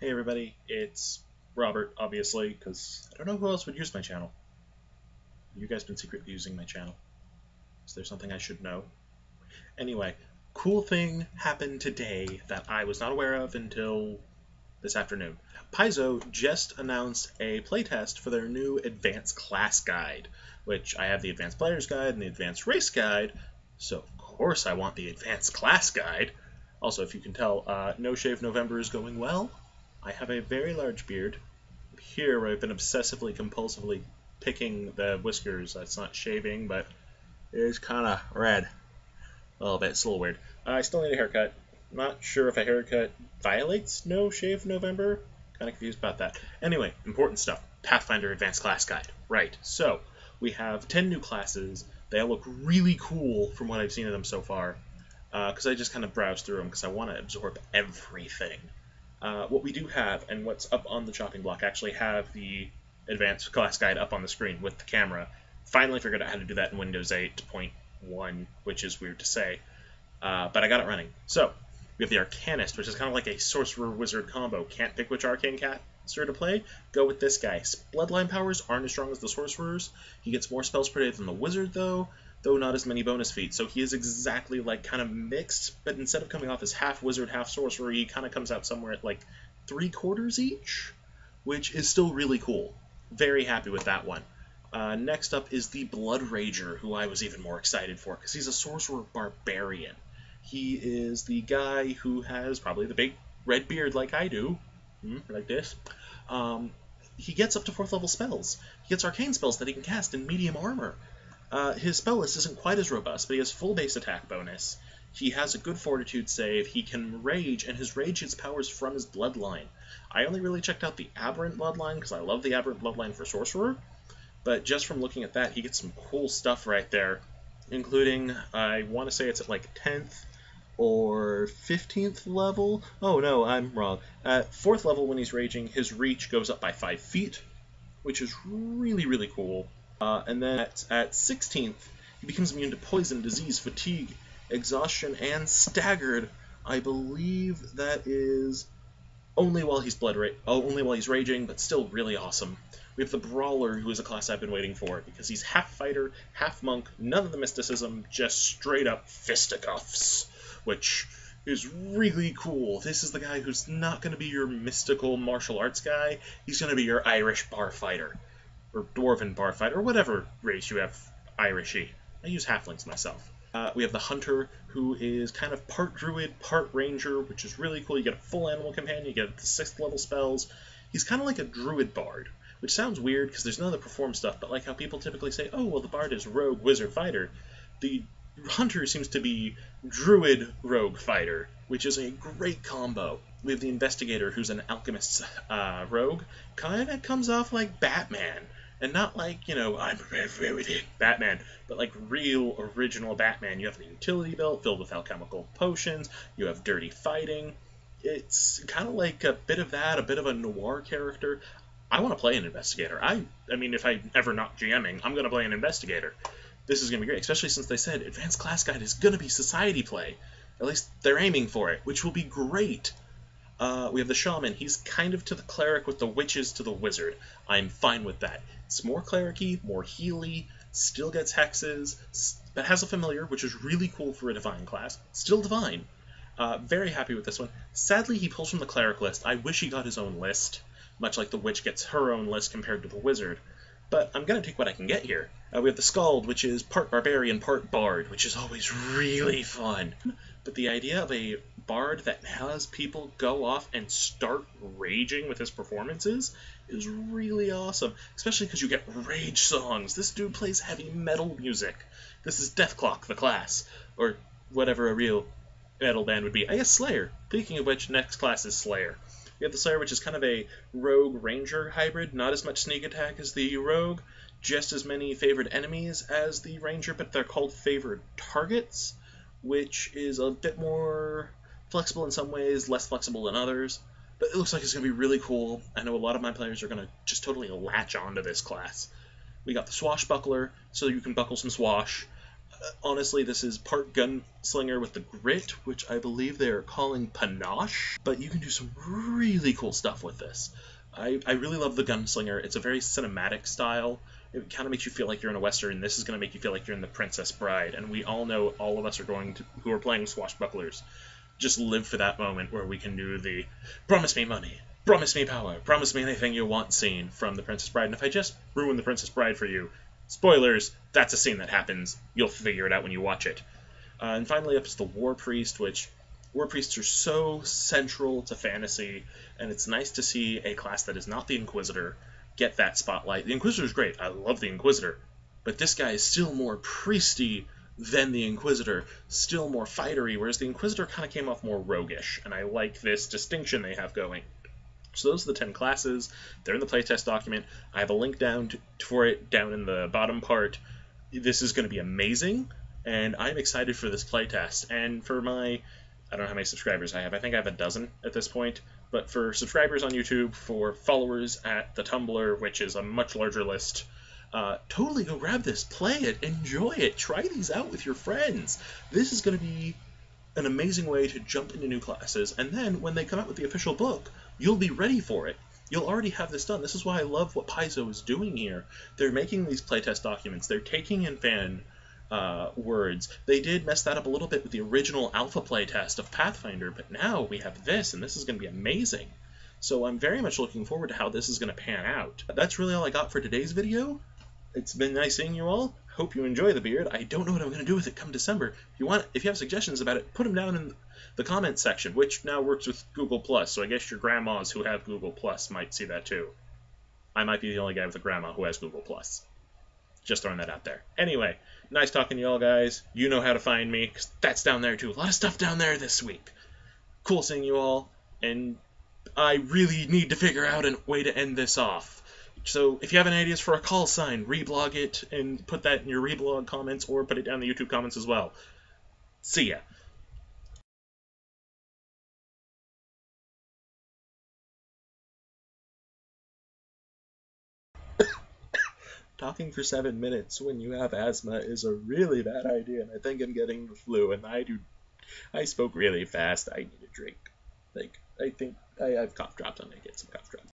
Hey everybody, it's Robert, obviously, because I don't know who else would use my channel. You guys been secretly using my channel. Is there something I should know? Anyway, cool thing happened today that I was not aware of until this afternoon. Paizo just announced a playtest for their new Advanced Class Guide, which I have the Advanced Player's Guide and the Advanced Race Guide, so of course I want the Advanced Class Guide. Also, if you can tell, No Shave November is going well. I have a very large beard. Here, where I've been obsessively, compulsively picking the whiskers. That's not shaving, but it is kind of red. A little bit. It's a little weird. I still need a haircut. Not sure if a haircut violates No Shave November. Kind of confused about that. Anyway, important stuff. Pathfinder Advanced Class Guide. Right. So, we have 10 new classes. They all look really cool from what I've seen of them so far. Because I just kind of browsed through them because I want to absorb everything. What we do have, and what's up on the chopping block, actually have the Advanced Class Guide up on the screen with the camera. Finally figured out how to do that in Windows 8.1, which is weird to say, but I got it running. So, we have the Arcanist, which is kind of like a Sorcerer-Wizard combo. Can't pick which Arcane caster to play? Go with this guy. Bloodline powers aren't as strong as the Sorcerers. He gets more spells per day than the Wizard, though not as many bonus feats. So he is exactly like kind of mixed, but instead of coming off as half wizard, half sorcerer, he kind of comes out somewhere at like 3/4 each, which is still really cool. Very happy with that one. Next up is the Blood Rager, who I was even more excited for, because he's a sorcerer barbarian. He is the guy who has probably the big red beard like I do, like this. He gets up to 4th level spells. He gets arcane spells that he can cast in medium armor. His spell list isn't quite as robust, but he has full base attack bonus. He has a good fortitude save, he can rage, and his rage gets powers from his bloodline. I only really checked out the Aberrant bloodline, because I love the Aberrant bloodline for Sorcerer, but just from looking at that, he gets some cool stuff right there, including, I want to say it's at like 10th or 15th level? Oh no, I'm wrong. At 4th level when he's raging, his reach goes up by 5 feet, which is really, really cool. And then at 16th, he becomes immune to poison, disease, fatigue, exhaustion, and staggered. I believe that is only while he's raging, but still really awesome. We have the Brawler, who is a class I've been waiting for, because he's half fighter, half monk, none of the mysticism, just straight up fisticuffs, which is really cool. This is the guy who's not going to be your mystical martial arts guy, he's going to be your Irish bar fighter. Or Dwarven bar fighter, or whatever race you have Irishy. I use halflings myself. We have the Hunter, who is kind of part druid, part ranger, which is really cool. You get a full animal companion, you get the 6th level spells. He's kind of like a druid bard, which sounds weird because there's none of the perform stuff, but like how people typically say, oh, well, the bard is rogue, wizard, fighter. The Hunter seems to be druid, rogue, fighter, which is a great combo. We have the Investigator, who's an alchemist rogue. Kind of comes off like Batman. And not like, you know, I'm prepared for everything, Batman, but like real original Batman. You have the utility belt filled with alchemical potions, you have dirty fighting. It's kind of like a bit of that, a bit of a noir character. I want to play an Investigator. I mean, if I'm ever not GMing, I'm going to play an Investigator. This is going to be great, especially since they said Advanced Class Guide is going to be society play. At least they're aiming for it, which will be great. We have the Shaman. He's kind of to the Cleric what the Witch is to the Wizard. I'm fine with that. It's more cleric-y, more healy, still gets hexes, but has a familiar, which is really cool for a divine class. Still divine. Very happy with this one. Sadly, he pulls from the cleric list. I wish he got his own list, much like the Witch gets her own list compared to the Wizard. But I'm going to take what I can get here. We have the Skald, which is part barbarian, part bard, which is always really fun. But the idea of a bard that has people go off and start raging with his performances is really awesome, especially because you get rage songs. This dude plays heavy metal music. This is Deathclock, the class, or whatever a real metal band would be. I guess Slayer. Speaking of which, next class is Slayer. We have the Slayer, which is kind of a rogue ranger hybrid, not as much sneak attack as the rogue, just as many favored enemies as the ranger, but they're called favored targets, which is a bit more flexible in some ways, less flexible in others. But it looks like it's going to be really cool. I know a lot of my players are going to just totally latch onto this class. We got the Swashbuckler, so you can buckle some swash. Honestly, this is part gunslinger with the grit, which I believe they are calling panache, but you can do some really cool stuff with this. I really love the gunslinger. It's a very cinematic style. It kind of makes you feel like you're in a western. This is going to make you feel like you're in the Princess Bride, and we all know, all of us are going to, who are playing swashbucklers, just live for that moment where we can do the promise me money, promise me power, promise me anything you want scene from the Princess Bride. And if I just ruin the Princess Bride for you, spoilers, that's a scene that happens. You'll figure it out when you watch it. And finally up is the War Priest, which War Priests are so central to fantasy, and it's nice to see a class that is not the Inquisitor get that spotlight. The Inquisitor is great. I love the Inquisitor. But this guy is still more priesty than the Inquisitor, still more fightery, whereas the Inquisitor kind of came off more roguish, and I like this distinction they have going. So those are the 10 classes. They're in the playtest document. I have a link for it down in the bottom part. This is going to be amazing, and I'm excited for this playtest. And for I don't know how many subscribers I have. I think I have a dozen at this point. But for subscribers on YouTube, for followers at the Tumblr, which is a much larger list, totally go grab this, play it, enjoy it, try these out with your friends. This is going to be an amazing way to jump into new classes, and then when they come out with the official book, you'll be ready for it. You'll already have this done. This is why I love what Paizo is doing here. They're making these playtest documents. They're taking in fan words. They did mess that up a little bit with the original alpha playtest of Pathfinder, but now we have this, and this is going to be amazing. So I'm very much looking forward to how this is going to pan out. That's really all I got for today's video. It's been nice seeing you all. Hope you enjoy the beard. I don't know what I'm going to do with it come December. If you have suggestions about it, put them down in the comments section, which now works with Google+, so I guess your grandmas who have Google+ might see that too. I might be the only guy with a grandma who has Google+. Just throwing that out there. Anyway, nice talking to you all, guys. You know how to find me, 'cause that's down there too. A lot of stuff down there this week. Cool seeing you all, and I really need to figure out a way to end this off. So if you have any ideas for a call sign, reblog it and put that in your reblog comments, or put it down in the YouTube comments as well. See ya. Talking for 7 minutes when you have asthma is a really bad idea, and I think I'm getting the flu, and I spoke really fast. I need a drink. I think I have cough drops. I'm gonna get some cough drops.